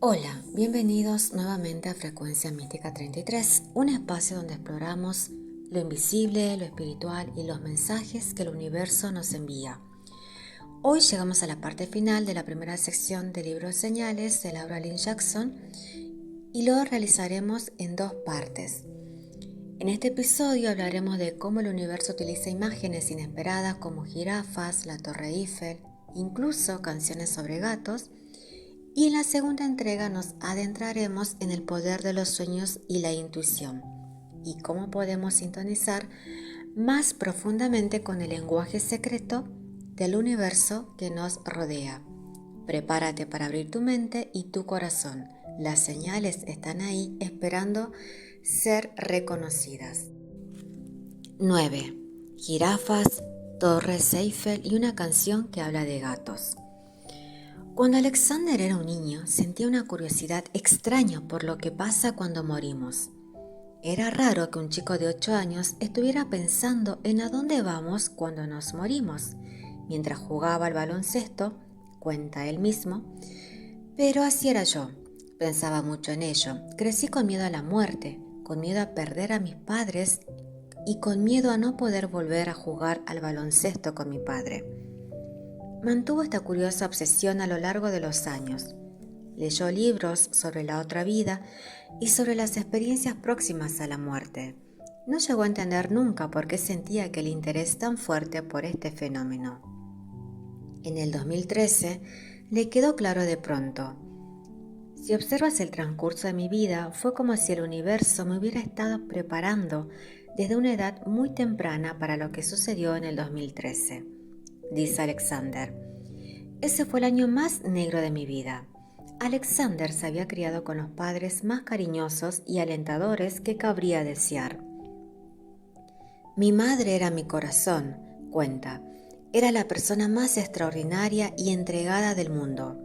Hola, bienvenidos nuevamente a Frecuencia Mística 33, un espacio donde exploramos lo invisible, lo espiritual y los mensajes que el universo nos envía. Hoy llegamos a la parte final de la primera sección del libro Señales de Laura Lynn Jackson y lo realizaremos en dos partes. En este episodio hablaremos de cómo el universo utiliza imágenes inesperadas como jirafas, la Torre Eiffel, incluso canciones sobre gatos. Y en la segunda entrega nos adentraremos en el poder de los sueños y la intuición y cómo podemos sintonizar más profundamente con el lenguaje secreto del universo que nos rodea. Prepárate para abrir tu mente y tu corazón. Las señales están ahí esperando ser reconocidas. 9. Jirafas, Torres Eiffel y una canción que habla de gatos. Cuando Alexander era un niño, sentía una curiosidad extraña por lo que pasa cuando morimos. Era raro que un chico de 8 años estuviera pensando en a dónde vamos cuando nos morimos, mientras jugaba al baloncesto, cuenta él mismo. Pero así era yo. Pensaba mucho en ello. Crecí con miedo a la muerte, con miedo a perder a mis padres y con miedo a no poder volver a jugar al baloncesto con mi padre. Mantuvo esta curiosa obsesión a lo largo de los años. Leyó libros sobre la otra vida y sobre las experiencias próximas a la muerte. No llegó a entender nunca por qué sentía aquel interés tan fuerte por este fenómeno. En el 2013 le quedó claro de pronto. Si observas el transcurso de mi vida, fue como si el universo me hubiera estado preparando desde una edad muy temprana para lo que sucedió en el 2013. Dice Alexander. Ese fue el año más negro de mi vida. Alexander se había criado con los padres más cariñosos y alentadores que cabría desear. Mi madre era mi corazón, cuenta. Era la persona más extraordinaria y entregada del mundo.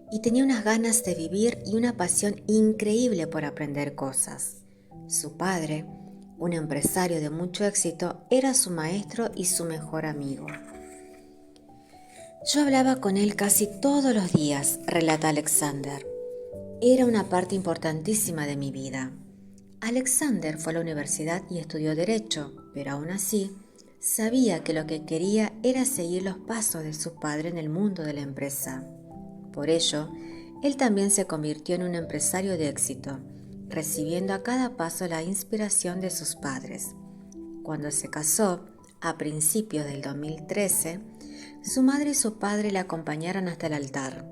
Y tenía unas ganas de vivir y una pasión increíble por aprender cosas. Su padre, un empresario de mucho éxito, era su maestro y su mejor amigo. Yo hablaba con él casi todos los días, relata Alexander. Era una parte importantísima de mi vida. Alexander fue a la universidad y estudió Derecho, pero aún así sabía que lo que quería era seguir los pasos de su padre en el mundo de la empresa. Por ello, él también se convirtió en un empresario de éxito, recibiendo a cada paso la inspiración de sus padres. Cuando se casó, a principios del 2013, su madre y su padre la acompañaron hasta el altar.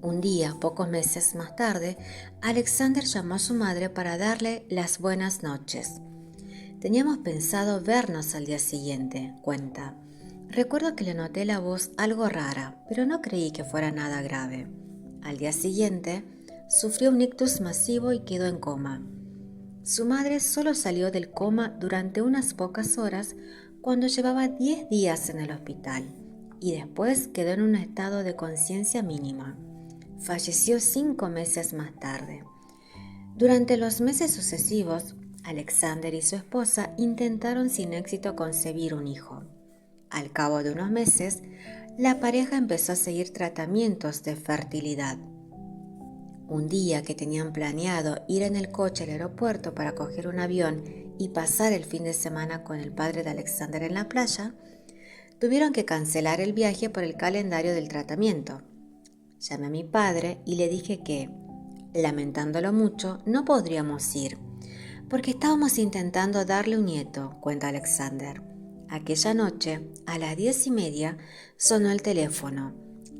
Un día, pocos meses más tarde, Alexander llamó a su madre para darle las buenas noches. Teníamos pensado vernos al día siguiente, cuenta. Recuerdo que le noté la voz algo rara, pero no creí que fuera nada grave. Al día siguiente, sufrió un ictus masivo y quedó en coma. Su madre solo salió del coma durante unas pocas horas cuando llevaba 10 días en el hospital y después quedó en un estado de conciencia mínima. Falleció 5 meses más tarde. Durante los meses sucesivos, Alexander y su esposa intentaron sin éxito concebir un hijo. Al cabo de unos meses, la pareja empezó a seguir tratamientos de fertilidad. Un día que tenían planeado ir en el coche al aeropuerto para coger un avión y pasar el fin de semana con el padre de Alexander en la playa, tuvieron que cancelar el viaje por el calendario del tratamiento. Llamé a mi padre y le dije que, lamentándolo mucho, no podríamos ir, porque estábamos intentando darle un nieto, cuenta Alexander. Aquella noche, a las 10:30, sonó el teléfono.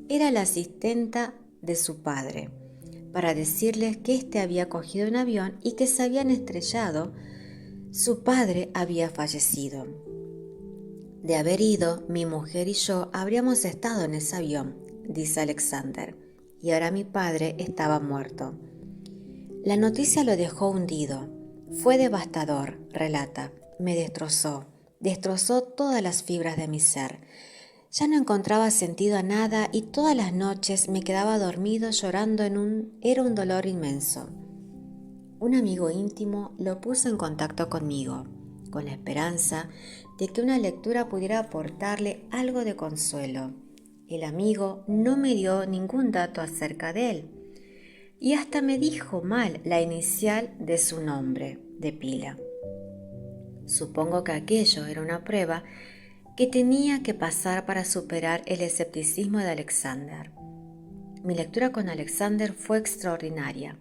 Era la asistenta de su padre, para decirles que éste había cogido un avión y que se habían estrellado. Su padre había fallecido. De haber ido, mi mujer y yo habríamos estado en ese avión, dice Alexander, y ahora mi padre estaba muerto. La noticia lo dejó hundido. Fue devastador, relata. Me destrozó todas las fibras de mi ser. Ya no encontraba sentido a nada y todas las noches me quedaba dormido llorando era un dolor inmenso. Un amigo íntimo lo puso en contacto conmigo, con la esperanza de que una lectura pudiera aportarle algo de consuelo. El amigo no me dio ningún dato acerca de él. y hasta me dijo mal la inicial de su nombre de pila. Supongo que aquello era una prueba que tenía que pasar para superar el escepticismo de Alexander. Mi lectura con Alexander fue extraordinaria.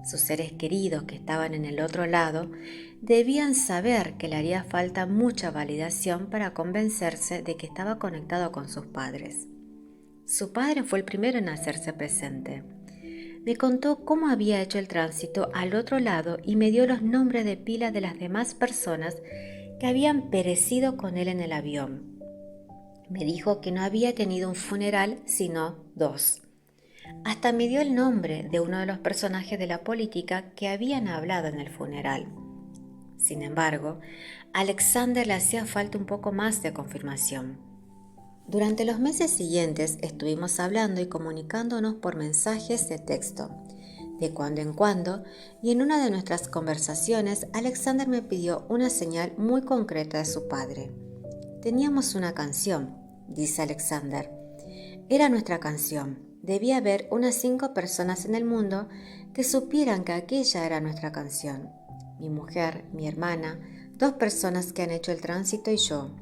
Sus seres queridos que estaban en el otro lado debían saber que le haría falta mucha validación para convencerse de que estaba conectado con sus padres. Su padre fue el primero en hacerse presente. Me contó cómo había hecho el tránsito al otro lado y me dio los nombres de pila de las demás personas que habían perecido con él en el avión. Me dijo que no había tenido un funeral, sino 2. Hasta me dio el nombre de uno de los personajes de la política que habían hablado en el funeral. Sin embargo, a Alexander le hacía falta un poco más de confirmación. Durante los meses siguientes estuvimos hablando y comunicándonos por mensajes de texto, de cuando en cuando, y en una de nuestras conversaciones Alexander me pidió una señal muy concreta de su padre. Teníamos una canción, dice Alexander. Era nuestra canción. Debía haber unas 5 personas en el mundo que supieran que aquella era nuestra canción. Mi mujer, mi hermana, 2 personas que han hecho el tránsito y yo.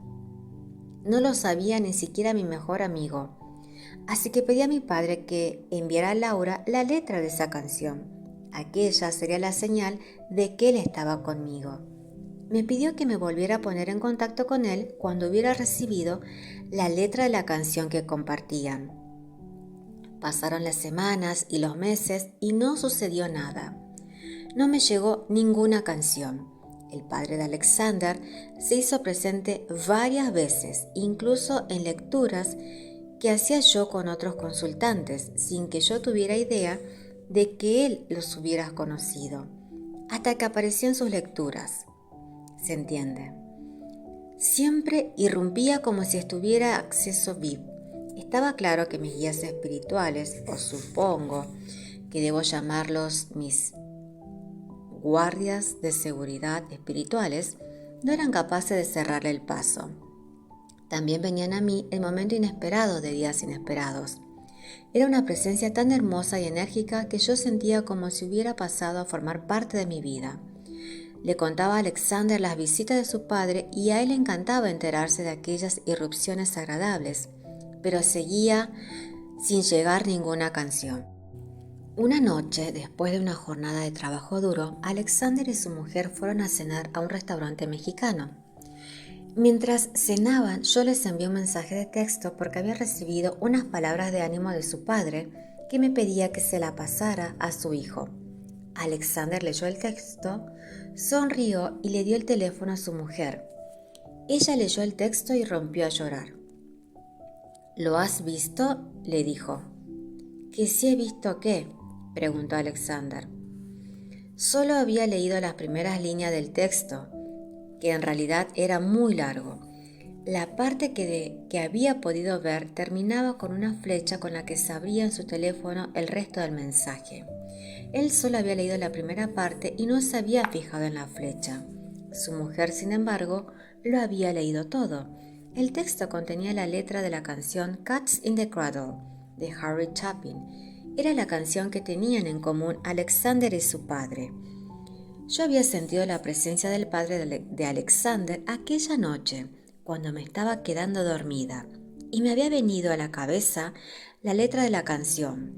No lo sabía ni siquiera mi mejor amigo. Así que pedí a mi padre que enviara a Laura la letra de esa canción. Aquella sería la señal de que él estaba conmigo. Me pidió que me volviera a poner en contacto con él cuando hubiera recibido la letra de la canción que compartían. Pasaron las semanas y los meses y no sucedió nada. No me llegó ninguna canción. El padre de Alexander se hizo presente varias veces, incluso en lecturas que hacía yo con otros consultantes, sin que yo tuviera idea de que él los hubiera conocido, hasta que apareció en sus lecturas. ¿Se entiende? Siempre irrumpía como si estuviera acceso VIP. Estaba claro que mis guías espirituales, o supongo que debo llamarlos mis guardias de seguridad espirituales, no eran capaces de cerrarle el paso. También venían a mí el momento inesperado de días inesperados. Era una presencia tan hermosa y enérgica que yo sentía como si hubiera pasado a formar parte de mi vida. Le contaba a Alexander las visitas de su padre y a él le encantaba enterarse de aquellas irrupciones agradables, pero seguía sin llegar ninguna canción. Una noche, después de una jornada de trabajo duro, Alexander y su mujer fueron a cenar a un restaurante mexicano. Mientras cenaban, yo les envié un mensaje de texto porque había recibido unas palabras de ánimo de su padre que me pedía que se la pasara a su hijo. Alexander leyó el texto, sonrió y le dio el teléfono a su mujer. Ella leyó el texto y rompió a llorar. ¿Lo has visto?, le dijo. ¿Que si he visto qué?, preguntó Alexander. Solo había leído las primeras líneas del texto, que en realidad era muy largo. La parte que había podido ver terminaba con una flecha con la que se abría en su teléfono el resto del mensaje. Él solo había leído la primera parte y no se había fijado en la flecha. Su mujer, sin embargo, lo había leído todo. El texto contenía la letra de la canción Cats in the Cradle de Harry Chapin. Era la canción que tenían en común Alexander y su padre. Yo había sentido la presencia del padre de Alexander aquella noche, cuando me estaba quedando dormida, y me había venido a la cabeza la letra de la canción.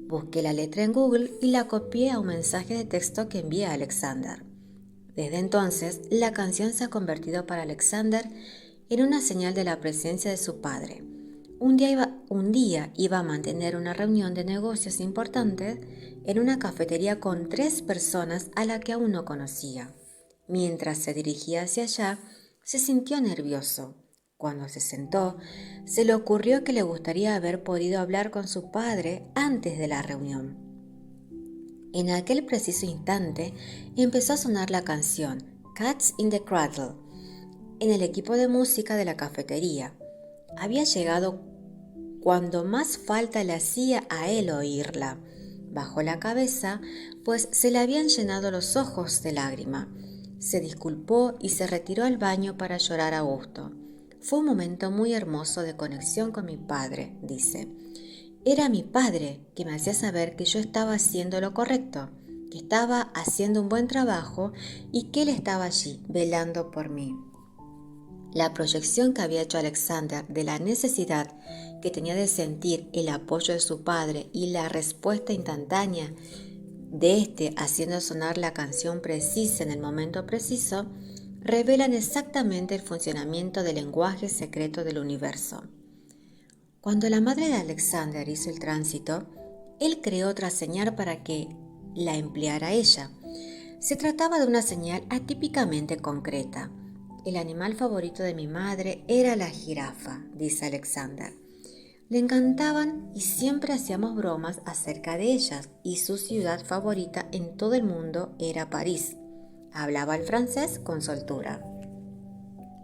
Busqué la letra en Google y la copié a un mensaje de texto que envié a Alexander. Desde entonces, la canción se ha convertido para Alexander en una señal de la presencia de su padre. Un día iba a mantener una reunión de negocios importante en una cafetería con 3 personas a la que aún no conocía. Mientras se dirigía hacia allá, se sintió nervioso. Cuando se sentó, se le ocurrió que le gustaría haber podido hablar con su padre antes de la reunión. En aquel preciso instante empezó a sonar la canción Cats in the Cradle en el equipo de música de la cafetería. Había llegado cuando más falta le hacía a él oírla. Bajó la cabeza, pues se le habían llenado los ojos de lágrima. Se disculpó y se retiró al baño para llorar a gusto. Fue un momento muy hermoso de conexión con mi padre, dice. Era mi padre que me hacía saber que yo estaba haciendo lo correcto, que estaba haciendo un buen trabajo y que él estaba allí velando por mí. La proyección que había hecho Alexander de la necesidad que tenía de sentir el apoyo de su padre y la respuesta instantánea de éste haciendo sonar la canción precisa en el momento preciso, revelan exactamente el funcionamiento del lenguaje secreto del universo. Cuando la madre de Alexander hizo el tránsito, él creó otra señal para que la empleara ella. Se trataba de una señal atípicamente concreta. El animal favorito de mi madre era la jirafa, dice Alexander. Le encantaban y siempre hacíamos bromas acerca de ellas, y su ciudad favorita en todo el mundo era París. Hablaba el francés con soltura.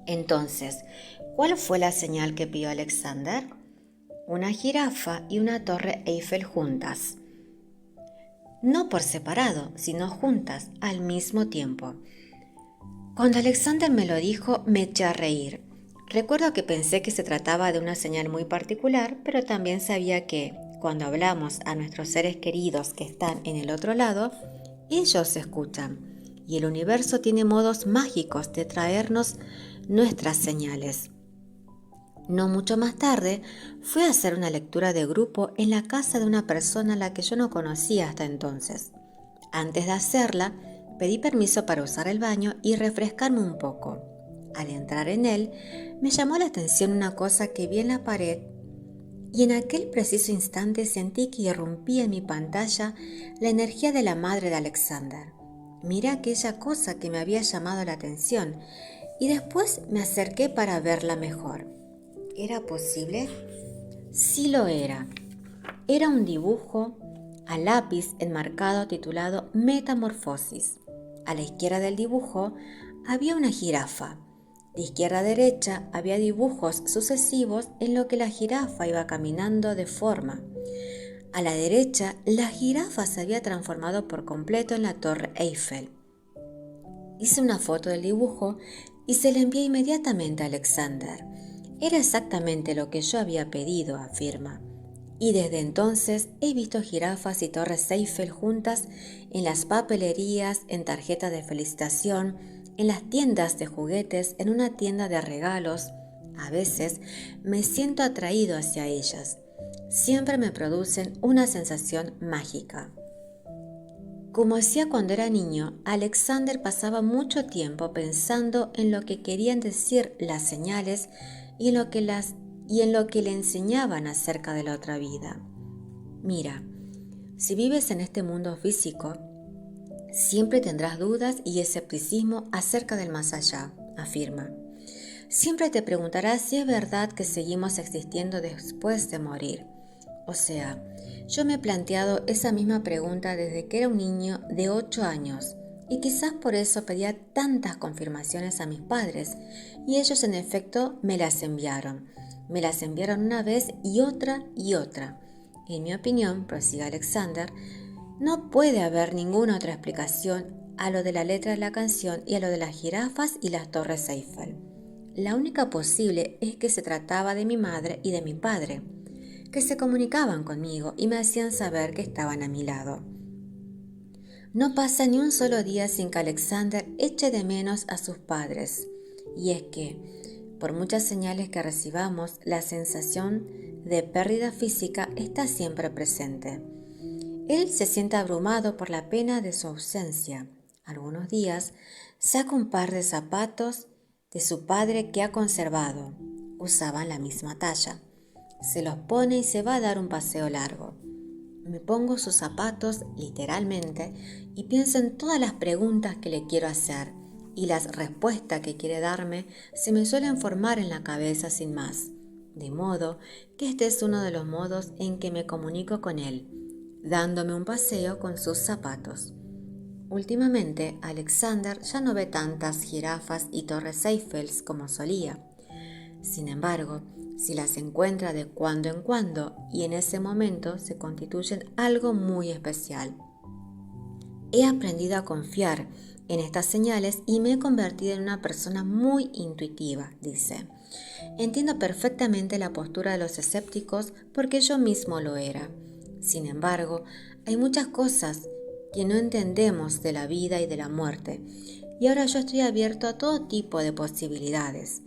Entonces, ¿cuál fue la señal que pidió Alexander? Una jirafa y una torre Eiffel juntas. No por separado, sino juntas, al mismo tiempo. Cuando Alexander me lo dijo, me eché a reír. Recuerdo que pensé que se trataba de una señal muy particular, pero también sabía que, cuando hablamos a nuestros seres queridos que están en el otro lado, ellos escuchan, y el universo tiene modos mágicos de traernos nuestras señales. No mucho más tarde, fui a hacer una lectura de grupo en la casa de una persona a la que yo no conocía hasta entonces. Antes de hacerla, pedí permiso para usar el baño y refrescarme un poco. Al entrar en él, me llamó la atención una cosa que vi en la pared y en aquel preciso instante sentí que irrumpía en mi pantalla la energía de la madre de Alexander. Miré aquella cosa que me había llamado la atención y después me acerqué para verla mejor. ¿Era posible? Sí lo era. Era un dibujo a lápiz enmarcado titulado Metamorfosis. A la izquierda del dibujo había una jirafa. De izquierda a derecha había dibujos sucesivos en lo que la jirafa iba caminando de forma. A la derecha, la jirafa se había transformado por completo en la Torre Eiffel. Hice una foto del dibujo y se la envié inmediatamente a Alexander. Era exactamente lo que yo había pedido, afirma. Y desde entonces he visto jirafas y torres Eiffel juntas en las papelerías, en tarjetas de felicitación, en las tiendas de juguetes, en una tienda de regalos. A veces me siento atraído hacia ellas. Siempre me producen una sensación mágica. Como hacía cuando era niño, Alexander pasaba mucho tiempo pensando en lo que querían decir las señales y en lo que le enseñaban acerca de la otra vida. Mira, si vives en este mundo físico, siempre tendrás dudas y escepticismo acerca del más allá, afirma. Siempre te preguntarás si es verdad que seguimos existiendo después de morir. O sea, yo me he planteado esa misma pregunta desde que era un niño de 8 años y quizás por eso pedía tantas confirmaciones a mis padres y ellos en efecto me las enviaron. Me las enviaron una vez y otra y otra. En mi opinión, prosigue Alexander, no puede haber ninguna otra explicación a lo de la letra de la canción y a lo de las jirafas y las torres Eiffel. La única posible es que se trataba de mi madre y de mi padre, que se comunicaban conmigo y me hacían saber que estaban a mi lado. No pasa ni un solo día sin que Alexander eche de menos a sus padres. Y es que, por muchas señales que recibamos, la sensación de pérdida física está siempre presente. Él se siente abrumado por la pena de su ausencia. Algunos días saca un par de zapatos de su padre que ha conservado. Usaban la misma talla. Se los pone y se va a dar un paseo largo. Me pongo sus zapatos, literalmente, y pienso en todas las preguntas que le quiero hacer, y las respuestas que quiere darme se me suelen formar en la cabeza sin más. De modo que este es uno de los modos en que me comunico con él, dándome un paseo con sus zapatos. Últimamente, Alexander ya no ve tantas jirafas y torres Eiffel como solía. Sin embargo, si las encuentra de cuando en cuando y en ese momento se constituyen algo muy especial. He aprendido a confiar en estas señales y me he convertido en una persona muy intuitiva, dice. Entiendo perfectamente la postura de los escépticos porque yo mismo lo era. Sin embargo, hay muchas cosas que no entendemos de la vida y de la muerte, y ahora yo estoy abierto a todo tipo de posibilidades.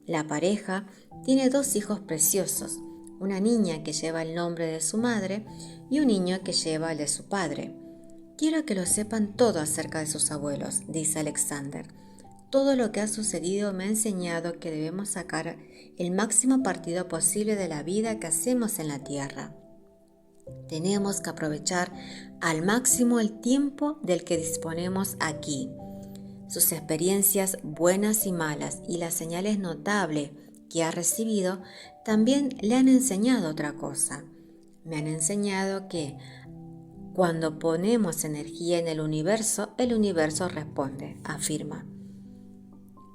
La pareja tiene 2 hijos preciosos, una niña que lleva el nombre de su madre y un niño que lleva el de su padre. Quiero que lo sepan todo acerca de sus abuelos, dice Alexander. Todo lo que ha sucedido me ha enseñado que debemos sacar el máximo partido posible de la vida que hacemos en la tierra. Tenemos que aprovechar al máximo el tiempo del que disponemos aquí. Sus experiencias buenas y malas y las señales notables que ha recibido también le han enseñado otra cosa. Me han enseñado que cuando ponemos energía en el universo responde, afirma.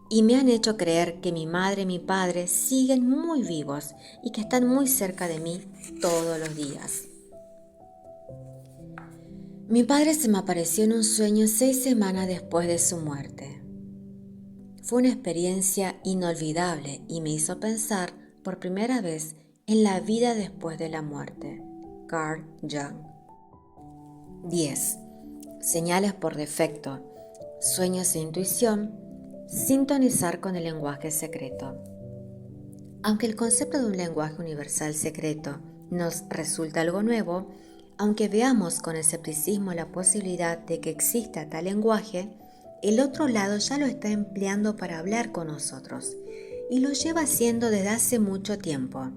Y me han hecho creer que mi madre y mi padre siguen muy vivos y que están muy cerca de mí todos los días. Mi padre se me apareció en un sueño 6 semanas después de su muerte. Fue una experiencia inolvidable y me hizo pensar por primera vez en la vida después de la muerte. Carl Jung. 10. Señales por defecto. Sueños e intuición. Sintonizar con el lenguaje secreto. Aunque el concepto de un lenguaje universal secreto nos resulta algo nuevo, aunque veamos con escepticismo la posibilidad de que exista tal lenguaje, el otro lado ya lo está empleando para hablar con nosotros y lo lleva haciendo desde hace mucho tiempo.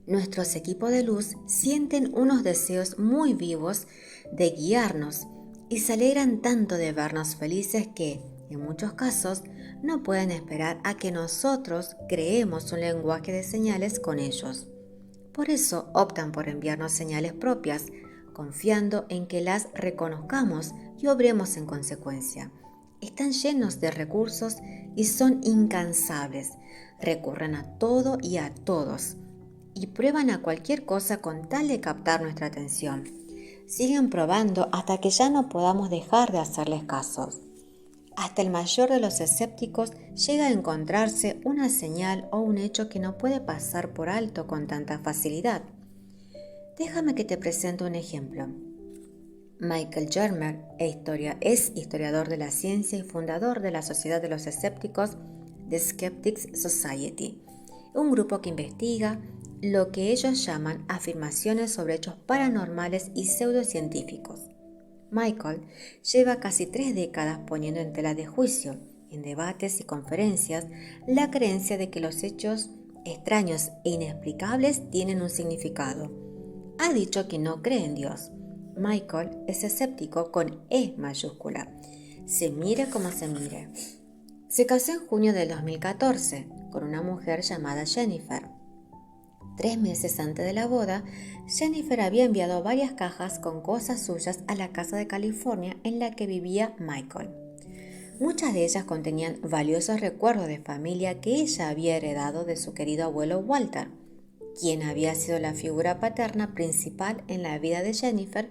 Nuestros equipos de luz sienten unos deseos muy vivos de guiarnos y se alegran tanto de vernos felices que, en muchos casos, no pueden esperar a que nosotros creemos un lenguaje de señales con ellos. Por eso optan por enviarnos señales propias, confiando en que las reconozcamos y obremos en consecuencia. Están llenos de recursos y son incansables. Recurren a todo y a todos y prueban a cualquier cosa con tal de captar nuestra atención. Siguen probando hasta que ya no podamos dejar de hacerles caso. Hasta el mayor de los escépticos llega a encontrarse una señal o un hecho que no puede pasar por alto con tanta facilidad. Déjame que te presente un ejemplo. Michael Germer es historiador de la ciencia y fundador de la Sociedad de los Escépticos, The Skeptics Society, un grupo que investiga lo que ellos llaman afirmaciones sobre hechos paranormales y pseudocientíficos. Michael lleva casi 3 décadas poniendo en tela de juicio, en debates y conferencias, la creencia de que los hechos extraños e inexplicables tienen un significado. Ha dicho que no cree en Dios. Michael es escéptico con E mayúscula. Se mire como se mire. Se casó en junio del 2014 con una mujer llamada Jennifer. 3 meses antes de la boda, Jennifer había enviado varias cajas con cosas suyas a la casa de California en la que vivía Michael. Muchas de ellas contenían valiosos recuerdos de familia que ella había heredado de su querido abuelo Walter, quien había sido la figura paterna principal en la vida de Jennifer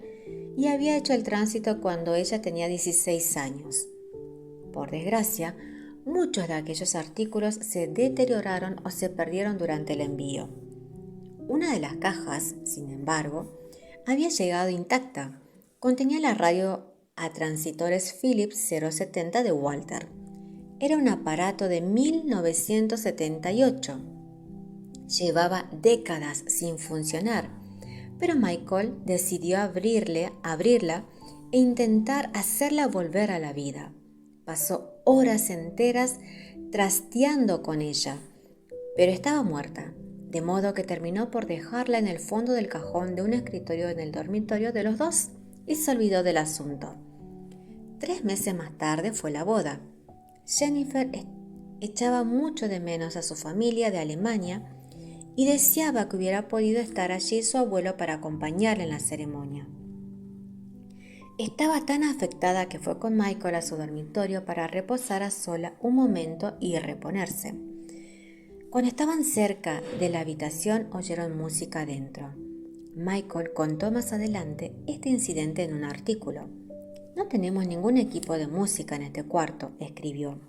y había hecho el tránsito cuando ella tenía 16 años. Por desgracia, muchos de aquellos artículos se deterioraron o se perdieron durante el envío. Una de las cajas, sin embargo, había llegado intacta. Contenía la radio a transitores Philips 070 de Walter. Era un aparato de 1978. Llevaba décadas sin funcionar, pero Michael decidió abrirla e intentar hacerla volver a la vida. Pasó horas enteras trasteando con ella, pero estaba muerta. De modo que terminó por dejarla en el fondo del cajón de un escritorio en el dormitorio de los dos y se olvidó del asunto. 3 meses más tarde fue la boda. Jennifer echaba mucho de menos a su familia de Alemania y deseaba que hubiera podido estar allí su abuelo para acompañarla en la ceremonia. Estaba tan afectada que fue con Michael a su dormitorio para reposar a sola un momento y reponerse. Cuando estaban cerca de la habitación oyeron música adentro. Michael contó más adelante este incidente en un artículo. No tenemos ningún equipo de música en este cuarto, escribió.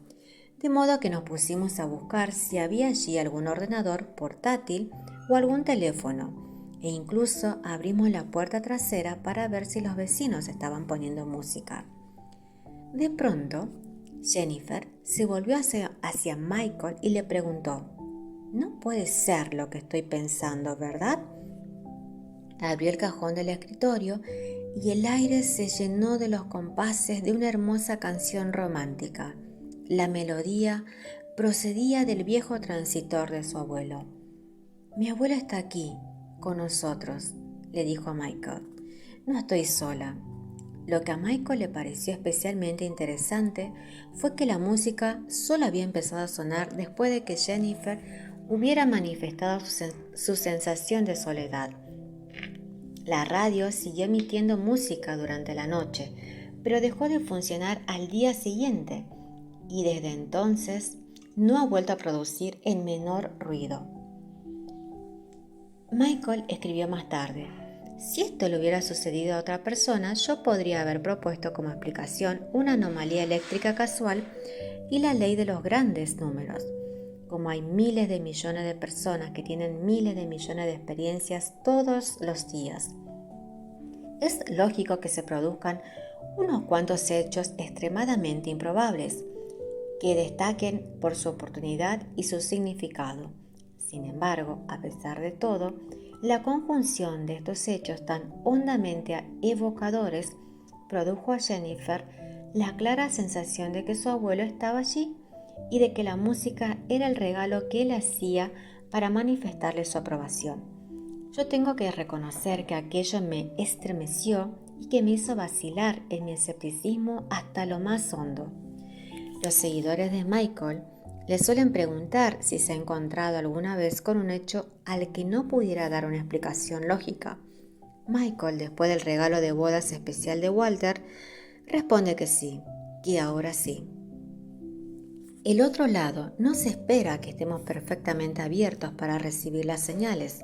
de modo que nos pusimos a buscar si había allí algún ordenador portátil o algún teléfono, e incluso abrimos la puerta trasera para ver si los vecinos estaban poniendo música. De pronto, Jennifer se volvió hacia Michael y le preguntó: «No puede ser lo que estoy pensando, ¿verdad?». Abrió el cajón del escritorio y el aire se llenó de los compases de una hermosa canción romántica. La melodía procedía del viejo transitor de su abuelo. «Mi abuela está aquí, con nosotros», le dijo a Michael. «No estoy sola». Lo que a Michael le pareció especialmente interesante fue que la música solo había empezado a sonar después de que Jennifer hubiera manifestado su sensación de soledad. La radio siguió emitiendo música durante la noche, pero dejó de funcionar al día siguiente y desde entonces no ha vuelto a producir el menor ruido. Michael escribió más tarde: «Si esto le hubiera sucedido a otra persona, yo podría haber propuesto como explicación una anomalía eléctrica casual y la ley de los grandes números. Como hay miles de millones de personas que tienen miles de millones de experiencias todos los días, es lógico que se produzcan unos cuantos hechos extremadamente improbables que destaquen por su oportunidad y su significado. Sin embargo, a pesar de todo, la conjunción de estos hechos tan hondamente evocadores produjo a Jennifer la clara sensación de que su abuelo estaba allí y de que la música era el regalo que él hacía para manifestarle su aprobación. Yo tengo que reconocer que aquello me estremeció y que me hizo vacilar en mi escepticismo hasta lo más hondo». Los seguidores de Michael le suelen preguntar si se ha encontrado alguna vez con un hecho al que no pudiera dar una explicación lógica. Michael, después del regalo de bodas especial de Walter, responde que sí, que ahora sí. El otro lado no se espera que estemos perfectamente abiertos para recibir las señales.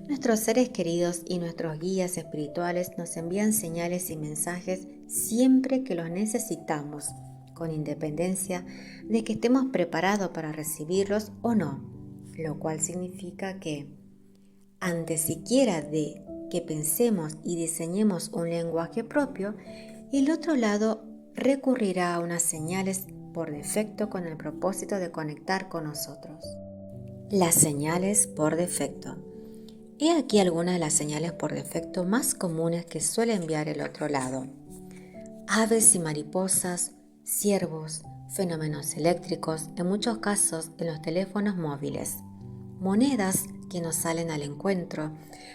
Nuestros seres queridos y nuestros guías espirituales nos envían señales y mensajes siempre que los necesitamos, con independencia de que estemos preparados para recibirlos o no, lo cual significa que, antes siquiera de que pensemos y diseñemos un lenguaje propio, el otro lado recurrirá a unas señales por defecto con el propósito de conectar con nosotros. Las señales por defecto. He aquí algunas de las señales por defecto más comunes que suele enviar el otro lado: aves y mariposas, ciervos, fenómenos eléctricos, en muchos casos en los teléfonos móviles, monedas que nos salen al encuentro,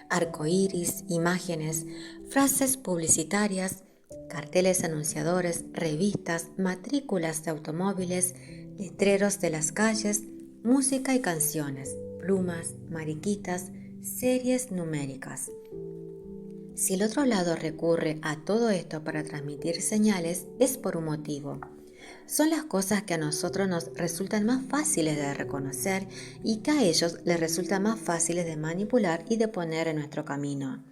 arcoíris, imágenes, frases publicitarias, carteles anunciadores, revistas, matrículas de automóviles, letreros de las calles, música y canciones, plumas, mariquitas, series numéricas. Si el otro lado recurre a todo esto para transmitir señales, es por un motivo. Son las cosas que a nosotros nos resultan más fáciles de reconocer y que a ellos les resultan más fáciles de manipular y de poner en nuestro camino.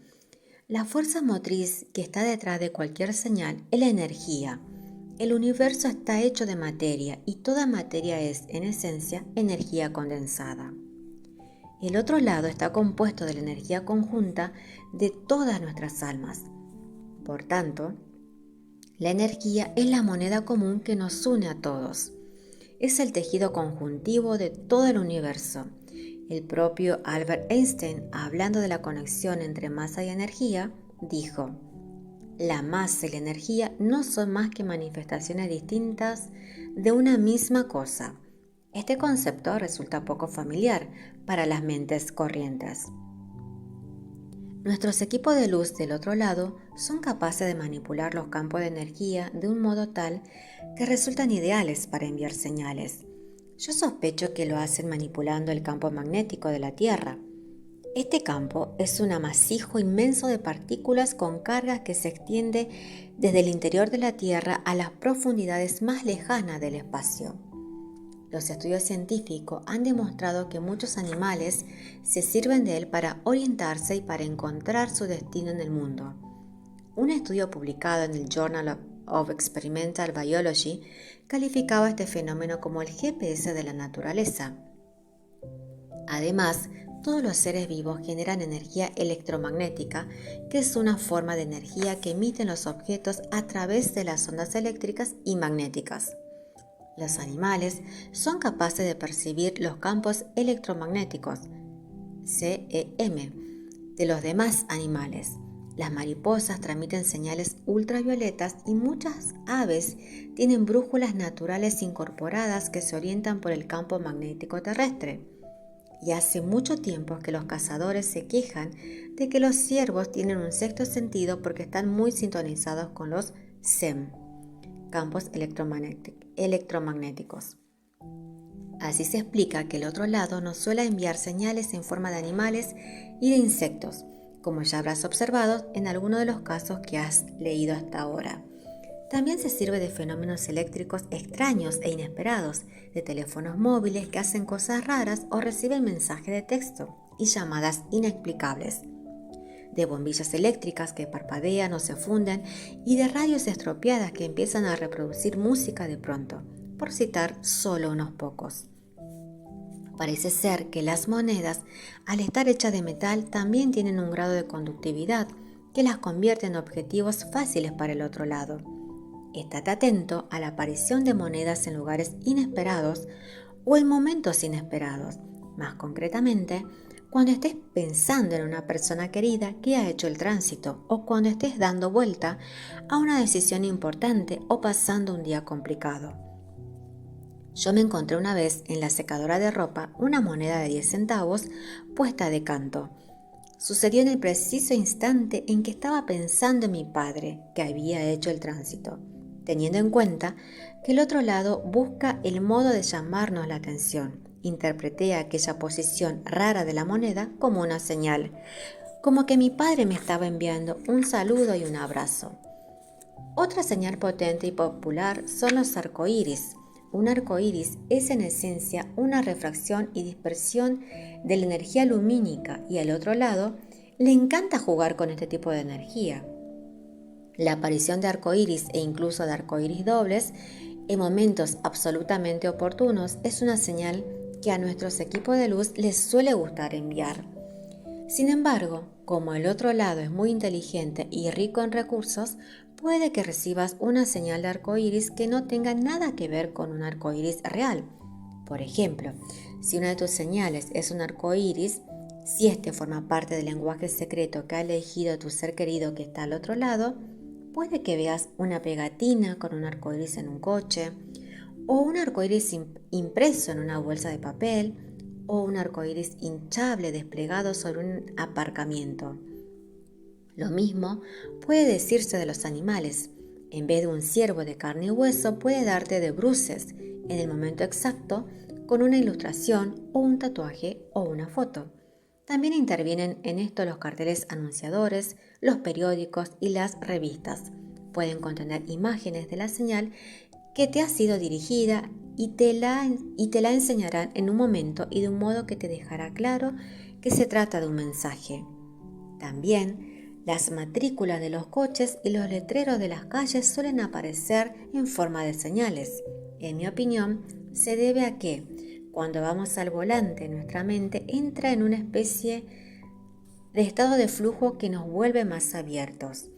La fuerza motriz que está detrás de cualquier señal es la energía. El universo está hecho de materia y toda materia es, en esencia, energía condensada. El otro lado está compuesto de la energía conjunta de todas nuestras almas. Por tanto, la energía es la moneda común que nos une a todos. Es el tejido conjuntivo de todo el universo. El propio Albert Einstein, hablando de la conexión entre masa y energía, dijo: «La masa y la energía no son más que manifestaciones distintas de una misma cosa». Este concepto resulta poco familiar para las mentes corrientes. Nuestros equipos de luz del otro lado son capaces de manipular los campos de energía de un modo tal que resultan ideales para enviar señales. Yo sospecho que lo hacen manipulando el campo magnético de la Tierra. Este campo es un amasijo inmenso de partículas con cargas que se extiende desde el interior de la Tierra a las profundidades más lejanas del espacio. Los estudios científicos han demostrado que muchos animales se sirven de él para orientarse y para encontrar su destino en el mundo. Un estudio publicado en el Journal of of Experimental Biology calificaba este fenómeno como el GPS de la naturaleza. Además, todos los seres vivos generan energía electromagnética, que es una forma de energía que emiten los objetos a través de las ondas eléctricas y magnéticas. Los animales son capaces de percibir los campos electromagnéticos, CEM, de los demás animales. Las mariposas transmiten señales ultravioletas y muchas aves tienen brújulas naturales incorporadas que se orientan por el campo magnético terrestre. Y hace mucho tiempo que los cazadores se quejan de que los ciervos tienen un sexto sentido porque están muy sintonizados con los CEM, campos electromagnéticos. Así se explica que el otro lado nos suele enviar señales en forma de animales y de insectos, como ya habrás observado en alguno de los casos que has leído hasta ahora. También se sirve de fenómenos eléctricos extraños e inesperados, de teléfonos móviles que hacen cosas raras o reciben mensajes de texto y llamadas inexplicables, de bombillas eléctricas que parpadean o se funden y de radios estropeadas que empiezan a reproducir música de pronto, por citar solo unos pocos. Parece ser que las monedas, al estar hechas de metal, también tienen un grado de conductividad que las convierte en objetivos fáciles para el otro lado. Estate atento a la aparición de monedas en lugares inesperados o en momentos inesperados, más concretamente, cuando estés pensando en una persona querida que ha hecho el tránsito o cuando estés dando vuelta a una decisión importante o pasando un día complicado. Yo me encontré una vez en la secadora de ropa una moneda de 10 centavos puesta de canto. Sucedió en el preciso instante en que estaba pensando en mi padre, que había hecho el tránsito, teniendo en cuenta que el otro lado busca el modo de llamarnos la atención. Interpreté aquella posición rara de la moneda como una señal, como que mi padre me estaba enviando un saludo y un abrazo. Otra señal potente y popular son los arcoíris. Un arcoíris es en esencia una refracción y dispersión de la energía lumínica y al otro lado le encanta jugar con este tipo de energía. La aparición de arcoíris e incluso de arcoíris dobles en momentos absolutamente oportunos es una señal que a nuestros equipos de luz les suele gustar enviar. Sin embargo, como el otro lado es muy inteligente y rico en recursos, puede que recibas una señal de arcoíris que no tenga nada que ver con un arcoíris real. Por ejemplo, si una de tus señales es un arcoíris, si este forma parte del lenguaje secreto que ha elegido tu ser querido que está al otro lado, puede que veas una pegatina con un arcoíris en un coche, o un arcoíris impreso en una bolsa de papel, o un arcoíris hinchable desplegado sobre un aparcamiento. Lo mismo puede decirse de los animales. En vez de un ciervo de carne y hueso, puede darte de bruces en el momento exacto con una ilustración o un tatuaje o una foto. También intervienen en esto los carteles anunciadores, los periódicos y las revistas. Pueden contener imágenes de la señal que te ha sido dirigida y te la enseñarán en un momento y de un modo que te dejará claro que se trata de un mensaje. También las matrículas de los coches y los letreros de las calles suelen aparecer en forma de señales. En mi opinión, se debe a que cuando vamos al volante nuestra mente entra en una especie de estado de flujo que nos vuelve más abiertos.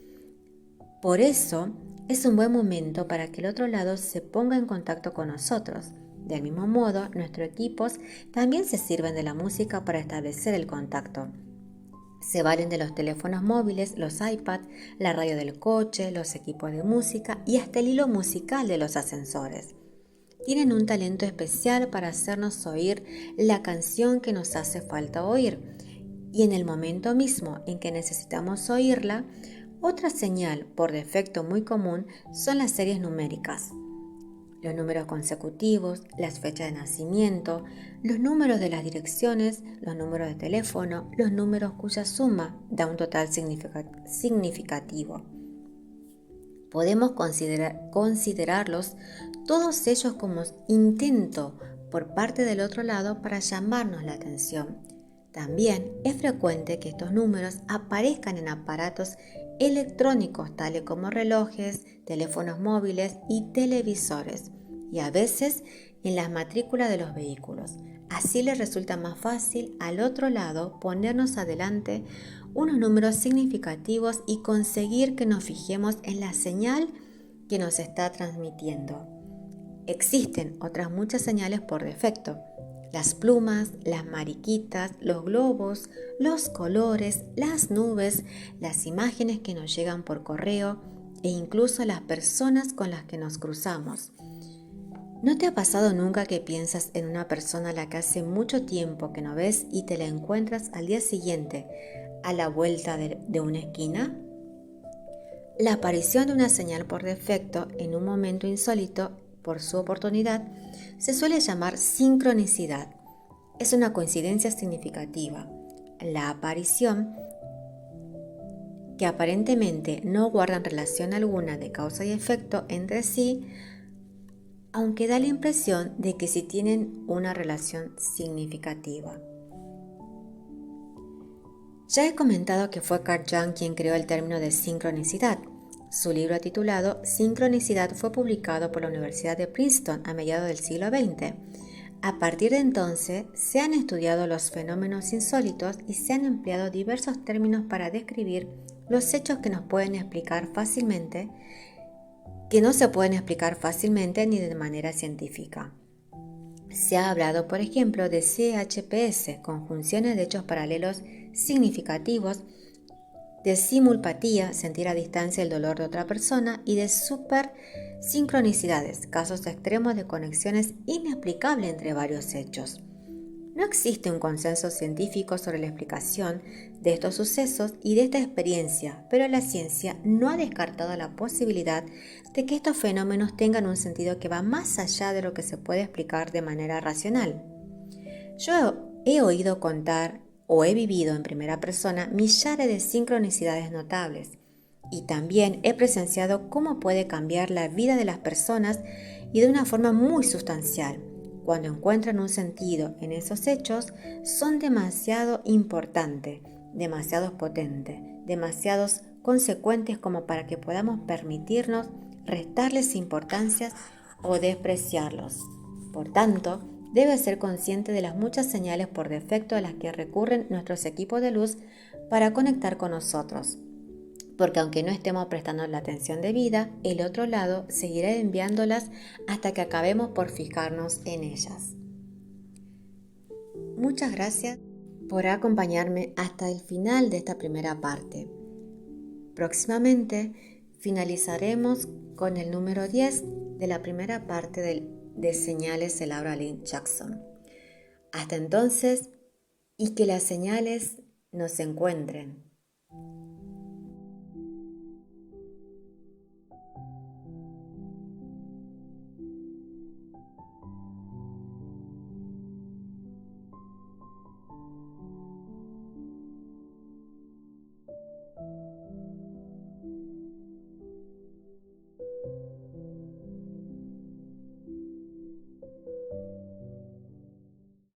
Por eso, es un buen momento para que el otro lado se ponga en contacto con nosotros. Del mismo modo, nuestros equipos también se sirven de la música para establecer el contacto. Se valen de los teléfonos móviles, los iPad, la radio del coche, los equipos de música y hasta el hilo musical de los ascensores. Tienen un talento especial para hacernos oír la canción que nos hace falta oír. Y en el momento mismo en que necesitamos oírla, otra señal por defecto muy común son las series numéricas. Los números consecutivos, las fechas de nacimiento, los números de las direcciones, los números de teléfono, los números cuya suma da un total significativo. Podemos considerarlos todos ellos como intento por parte del otro lado para llamarnos la atención. También es frecuente que estos números aparezcan en aparatos electrónicos tales como relojes, teléfonos móviles y televisores, y a veces en las matrículas de los vehículos. Así les resulta más fácil al otro lado ponernos adelante unos números significativos y conseguir que nos fijemos en la señal que nos está transmitiendo. Existen otras muchas señales por defecto: las plumas, las mariquitas, los globos, los colores, las nubes, las imágenes que nos llegan por correo e incluso las personas con las que nos cruzamos. ¿No te ha pasado nunca que piensas en una persona a la que hace mucho tiempo que no ves y te la encuentras al día siguiente a la vuelta de una esquina? La aparición de una señal por defecto en un momento insólito por su oportunidad se suele llamar sincronicidad. Es una coincidencia significativa. La aparición, que aparentemente no guardan relación alguna de causa y efecto entre sí, aunque da la impresión de que sí tienen una relación significativa. Ya he comentado que fue Carl Jung quien creó el término de sincronicidad. Su libro titulado Sincronicidad fue publicado por la Universidad de Princeton a mediados del siglo XX. A partir de entonces se han estudiado los fenómenos insólitos y se han empleado diversos términos para describir los hechos que no se pueden explicar fácilmente ni de manera científica. Se ha hablado, por ejemplo, de CHPS, conjunciones de hechos paralelos significativos, de simulpatía, sentir a distancia el dolor de otra persona, y de supersincronicidades, casos extremos de conexiones inexplicables entre varios hechos. No existe un consenso científico sobre la explicación de estos sucesos y de esta experiencia, pero la ciencia no ha descartado la posibilidad de que estos fenómenos tengan un sentido que va más allá de lo que se puede explicar de manera racional. Yo he oído contar o he vivido en primera persona millares de sincronicidades notables, y también he presenciado cómo puede cambiar la vida de las personas y de una forma muy sustancial. Cuando encuentran un sentido en esos hechos, son demasiado importantes, demasiado potentes, demasiado consecuentes como para que podamos permitirnos restarles importancia o despreciarlos. Por tanto, debe ser consciente de las muchas señales por defecto a las que recurren nuestros equipos de luz para conectar con nosotros, porque aunque no estemos prestando la atención debida, el otro lado seguirá enviándolas hasta que acabemos por fijarnos en ellas. Muchas gracias por acompañarme hasta el final de esta primera parte. Próximamente finalizaremos con el número 10 de la primera parte de Señales de Laura Lynn Jackson. Hasta entonces, y que las señales nos encuentren.